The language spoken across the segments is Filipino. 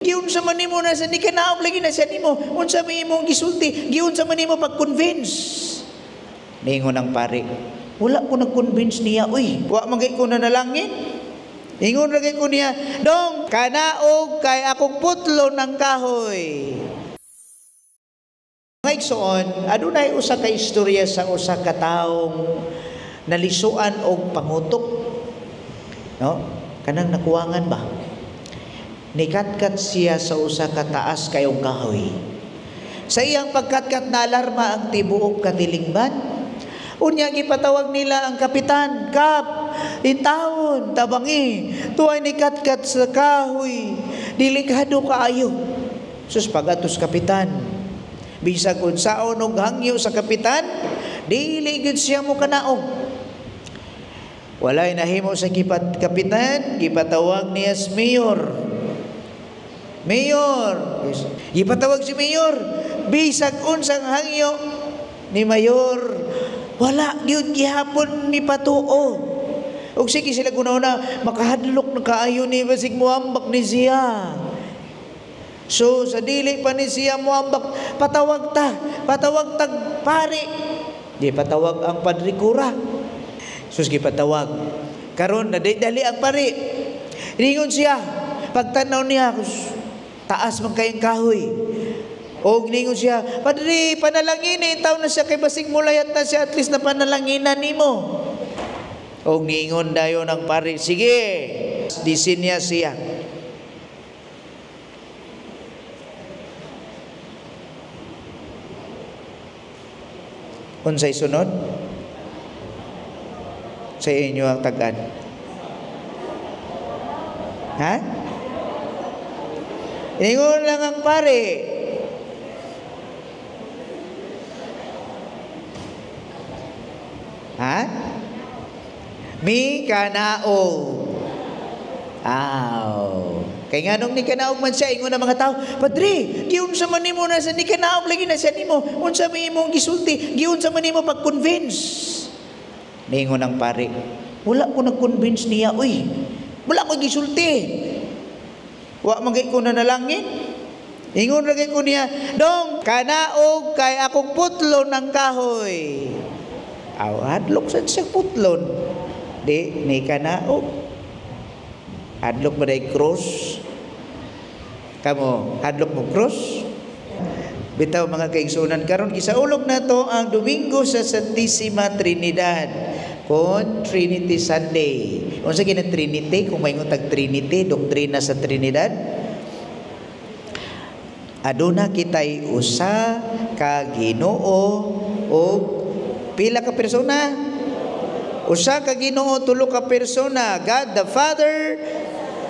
Giunsa man nimo na sa ni kanaog lagi na siya nimo. Unsa may imong gisulti? Giunsa man nimo pag-convince? Ningon ang pare, wala ko nag-convince niya. Uy, wa magay ko na nalangin. Ingon lagi ko niya, dong, kanaog kay akong putlo ng kahoy. Ngayon, adunay usa ka istorya sa usa ka taong nalisuan og pangutok. No? Kanang nakuwangan ba? Nikatkat siya sa usa ka taas kayong kahoy. Sa iyang pagkatkat na alarma ang tibuok katilingban. Unya gipatawag nila ang kapitan, Kap, intawon, tabangi, tuay nikatkat sa kahoy, delikado kaayo. Sus pagatos kapitan, bisag unsaon og hangyo sa kapitan, dili gid siya mo kanaog. Walay nahimo sa kapitan, gipatawag niya si Mayor. Mayor, gipatawag si Mayor, bisag unsang hangyo ni Mayor, wala gyud gihapon ni patuo. Og sige sila kunana makahadlok na kaayo ni basig muambak ni siya. So sa dili pa ni siya muambak, patawag tag pare. Di patawag ang Padre Cura. Sus gipatawag. Karon na dali ang pare. Ringon siya, pagtanaw niya, taas man kayong kahoy. O ningon siya, Padre, panalangin taon na siya kay basing mulayat na siya, at least na panalanginan nimo. O ningon dayon ang pare, sige, disin niya siya. Unsay sunod? Sa inyo ang tag-an. Ha? Ningon lang ang pare. Ha? Mi kanaog. Aw. Kay nganong ni kanaog man siya, ingon ang mga tao, Padre, giunsa man nimo na sa ni kanaog lagi na siya nimo. Unsa may imong gisulti? Giunsa man nimo pag-convince? Ningon ang pare, wala ko nag-convince niya. Uy, wala ko gisulti. Wa magay ko na nalangin. Ingon lagi ko niya, dong, kanaog kay akong putlo ng kahoy. Aw, hadlok sa siya putlon. Di, ni kanaog. Hadlok mo day cross. Kamo, hadlok mo cross. Bitaw mga kaigsunan, karon gisaulog na to ang Domingo sa Santissima Trinidad kon Trinity Sunday. Unsa gina Trinity? Kung mayngon tag Trinity, doktrina sa Trinidad. Aduna kitay usa ka Ginoo o pila ka persona? Usa ka Ginoo, tulo ka persona, God the Father,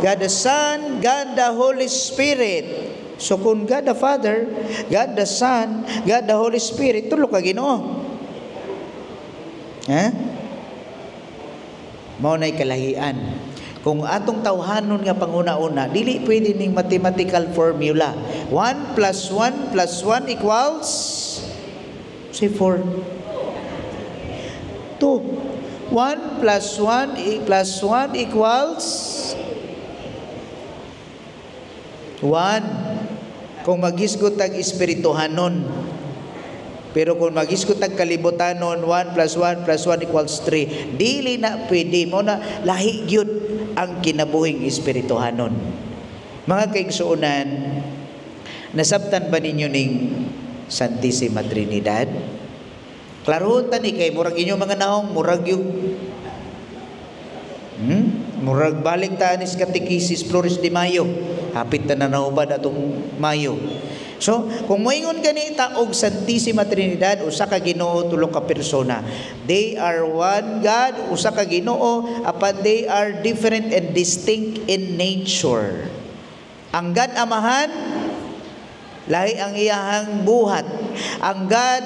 God the Son, God the Holy Spirit. So kung God the Father, God the Son, God the Holy Spirit, tulo ka Ginoo. Ha? Mao nay kalahian. Kung atong tawhanon nga panguna-una, dili pwede ning mathematical formula. 1 plus 1 plus 1 equals say 4. 2. 1 plus 1 plus 1 equals 1. Kung magisgot tag espirituhanon. Pero kung magisgot tag kalibutanon, 1 plus 1 plus 1 equals 3. Dili na pwede mo na lahi gyud ang kinabuhing espirituhanon. Mga kaigsuonan, nasabtan ba ninyo ning Santissima Trinidad? Klarohon tani kay murag inyo mga naong murag yung murag balik ta anis katekisis Flores de Mayo. Hapit na nanahubad atong Mayo. So, kung moingon ganita og Santissima Trinidad, usa ka Ginoo, tulo ka persona. They are one God, usa ka Ginoo, apan they are different and distinct in nature. Ang God Amahan, lahi ang iyahang buhat. Ang God,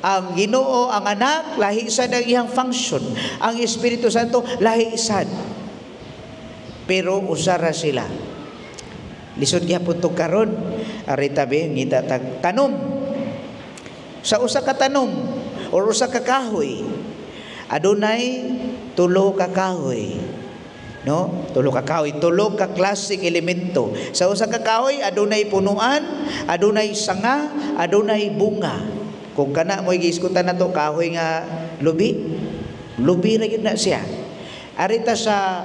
ang Ginoo, ang Anak, lahi sad ang iyang function. Ang Espiritu Santo, lahi sad. Pero usara sila. Lisod gyapon to karon. Ari tabi ngita tag tanom. Sa usa ka tanom or usa ka kahoy, adunay tulo ka kahoy. no? Tulo ka kahoy, tulo ka klaseng elemento. Sa usa ka kahoy adunay punuan, adunay sanga, adunay bunga. Kung kana mo giiskutan nato kahoy nga lubi ra gyud na siya. Arita sa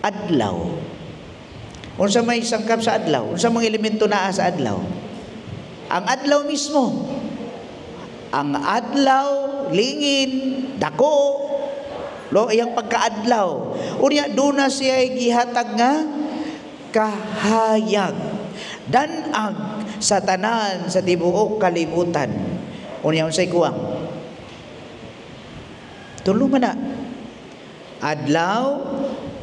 adlaw. Unsa may sangkap sa adlaw? Unsa mga elemento naa sa adlaw? Ang adlaw mismo. Ang adlaw, lingin, dako, iyang pagkaadlaw. Unya duna siya gihatag nga kahayag, danag sa tanan sa tibuok kalibutan. Unya unsay kuwang? Tulo man na. Adlaw,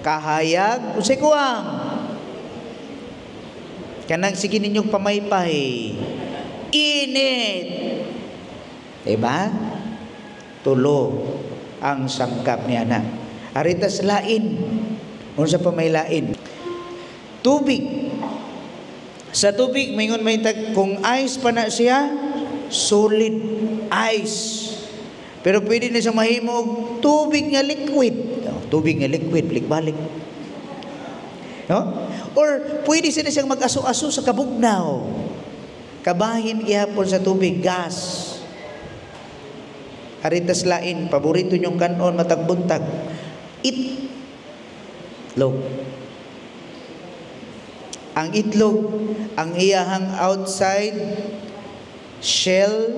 kahayag, unsay kuwang? Kanang sige ninyong pamaypay. Init. Diba? Tulo ang sangkap niya na. Aritas lain. Unsa pa may lain? Tubig. Sa tubig, mayroon may kung ice pa na siya, solid ice. Pero pwede na siya mahimog tubig nga liquid. Tubig nga liquid, balik-balik. No? Or pwede sila siyang mag-aso-aso sa kabugnaw. Kabahin ihapon sa tubig, gas. Aritas lain, paborito nyong kanon matagbuntag. Itlog. Ang itlog, ang iyahang outside shell,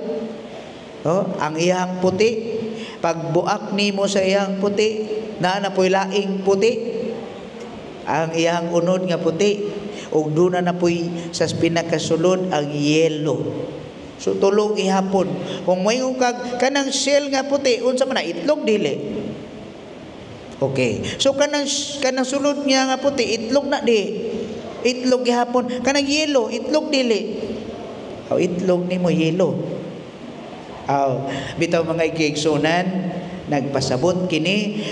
ang iyahang puti, pagbuak nimo sa iyahang puti, na po'y laing puti, ang iyahang unod nga puti, ug duna na po'y sa pinakasulod ang yelo. So tulong ihapon. Kung may kag kanang shell nga puti, unsa man na itlog dili. Okay. So kanang sulod niya nga puti, itlog na di. Itlog ihapon. Kanang yelo, itlog dili. Itlog nimo yelo. Bitaw mga igigsunan, nagpasabot kini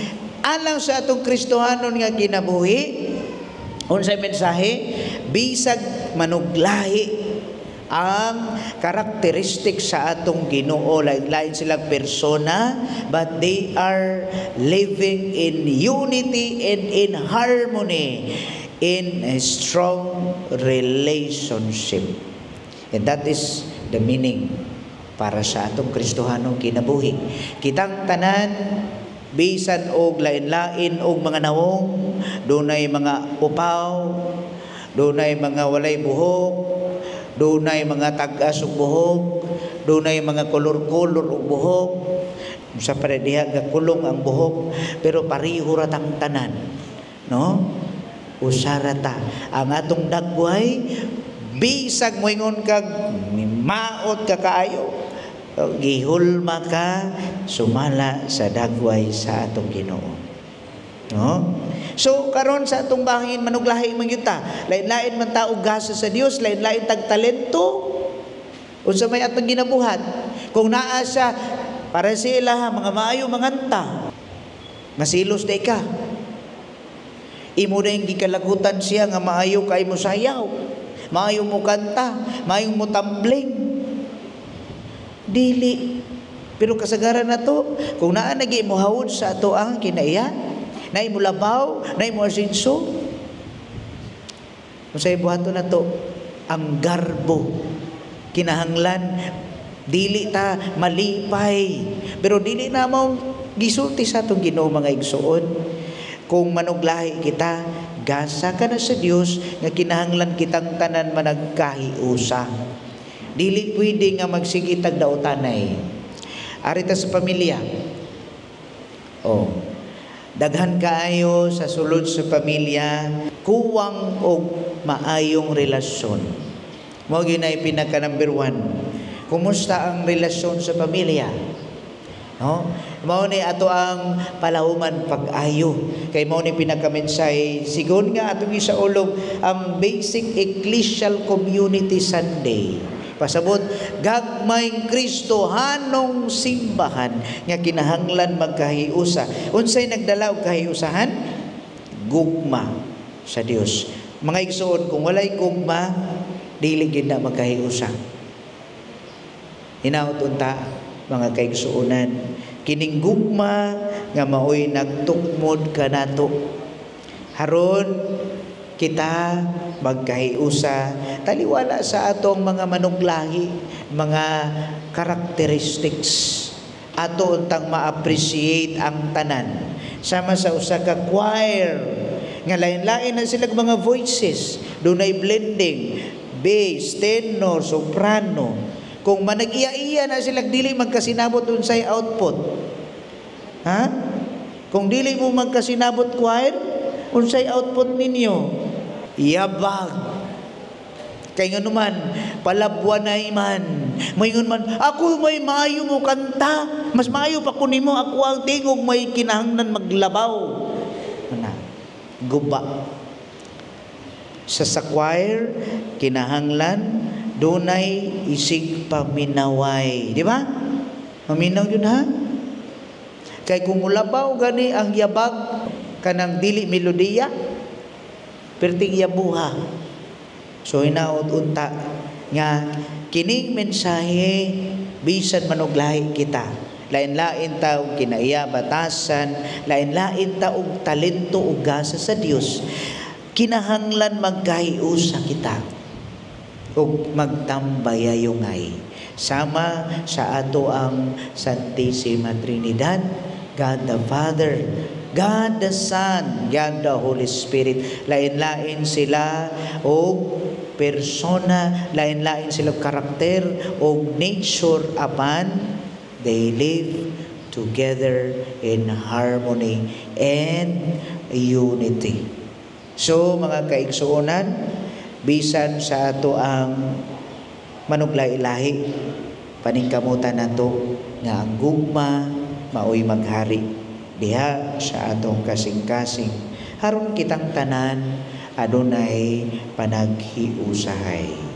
alang sa atong Kristohanon nga kinabuhi. Unsay mensahe? Bisag manuglahi ang karakteristik sa atong Ginoo. Lain silang persona, but they are living in unity and in harmony, in a strong relationship. And that is the meaning para sa atong Kristohanong kinabuhi. Kitang tanan, bisan og lain-lain og mga nawong, dunay mga upaw, dunay mga walay buhok, dunay mga tag-as og buhok, dunay mga kolor-kolor og buhok, sa parediha nga kulong ang buhok, pero pareho ra tang tanan, no? Usara ta ang atong dagway, bisag moingon kag maot ka kaayo, gihulma ka sumala sa dagway sa atong Ginoo, no? So karon sa atong bangin manuglahi man gyud ta. Lain-lain man ta og gasa sa Dios, lain-lain tag talento. Unsa may atong ginabuhat? Kung naa sa para sila mga maayo manganta, masilos day ka. Imo na yung gikalagutan siya nga maayo kay mo sayaw, maayo mo kanta, maayo mo tumbling. Dili. Pero kasagaran na to, kung naa nagi mo hawod sa ato ang kinaiya, na imo labaw, na imo asinso. Kung sa ibuhato na to, ang garbo, kinahanglan, dili ta malipay. Pero dili na mo gisulti sa itong Ginoo mga igsuon. Kung manuglahi kita, gasa ka na sa Dios nga kinahanglan kitang tanan managkahiusa. Dili pwede nga magsigitag dautanay. Arita sa pamilya. Daghan kaayo sa sulod sa pamilya, kuwang og maayong relasyon. Mao gyud ay pinaka number 1. Kumusta ang relasyon sa pamilya? No? Mao ni ato ang palahuman pag-ayo. Kay mao ni pinaka-mensahe sigon nga atong isaulog ang basic ecclesial community Sunday. Pasabot, gagmayng Kristohanong simbahan nga kinahanglan magkahiusa. Unsay nagdala og kahiusahan? Gugma sa Dios. Mga igsoon, kung walay gugma, dili gid na magkahiusa. Hinaut unta mga kaigsuonan, kining gugma nga maoy nagtukmod kanato. Haron kita magkahiusa taliwala sa atong mga manuglahi, mga characteristics. Ato untang ma-appreciate ang tanan. Sama sa usa ka choir nga lain-lain na sila mga voices, dunay blending, bass, tenor, soprano. Kung manag-iya-iya na sila dili magkasinabot unsay output. Ha? Kung dili mo magkasinabot choir, unsay output ninyo? Yabag. Kay nga naman, palabwanay man. Mayngon man, ako may maayo mo kanta. Mas maayo pa ko nimo, ako ang tingog may kinahanglan maglabaw. Ana, guba. Sa choir, kinahanglan, dunay isig paminaway. Di ba? Maminaw yun ha? Kay kung ulabaw gani ang yabag, kanang dili melodiya, perting yabuha. So hinaut-unta nga kining mensahe bisan manuglahi kita. Lain-lain ta og kinaiya batasan, lain-lain ta og talento ug gasa sa Dios. Kinahanglan magkahiusa kita ug magtambayayungay sama sa ato ang Santissima Trinidad, God the Father, God the Son, God the Holy Spirit. Lain-lain sila o persona, lain-lain sila karakter o nature apan they live together in harmony and unity. So mga kaigsuonan, bisan sa ato ang manuglay-lahi, paningkamutan nato nga ang gugma maoy maghari diha sa atong kasing-kasing haron kitang tanan adunay panaghiusahay.